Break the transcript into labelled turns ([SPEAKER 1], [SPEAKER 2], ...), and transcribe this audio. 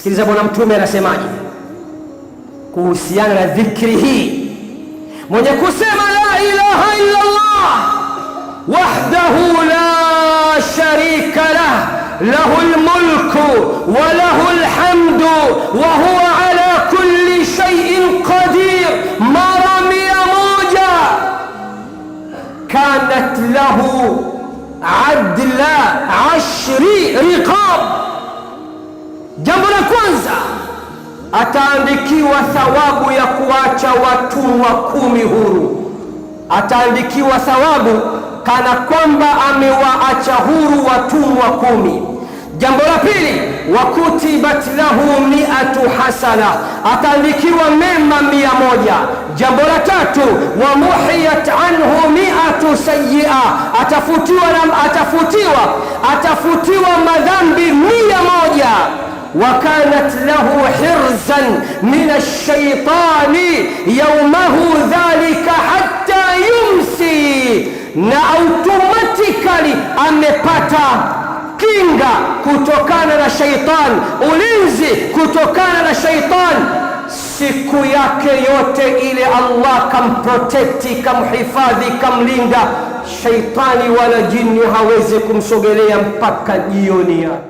[SPEAKER 1] Sikiliza Bwana Mtume anasemaje kuhusiana na dhikri hii. Mwenye kusema la ilaha illa Allah wahdahu la sharika lah, lahul mulku wa lahul hamdu wa huwa ala kulli shay'in qadir, mara 100 kanat lahu adla 10 riqab. Jambo la kwanza, ataandikiwa thawabu ya kuacha watumwa 10 huru. Ataandikiwa thawabu kana kwamba amewaacha huru watumwa 10. Jambo la pili, wakutibat lahu 100 hasana, ataandikiwa mema 100. Jambo la tatu, wa muhiyat anhu 100 sayyi'a, atafutiwa madhambi 100. وكانت له حرزا من الشيطان يومه ذلك حتى يمسي, na automatically amepata kinga kutokana na shaitan, ulinzi kutokana na shaitan siku yake yote ile. Allah kamprotekti, kamhifadhi, kamlinda. Shaitani wala jini hawezi kumsogelea mpaka jioni yake.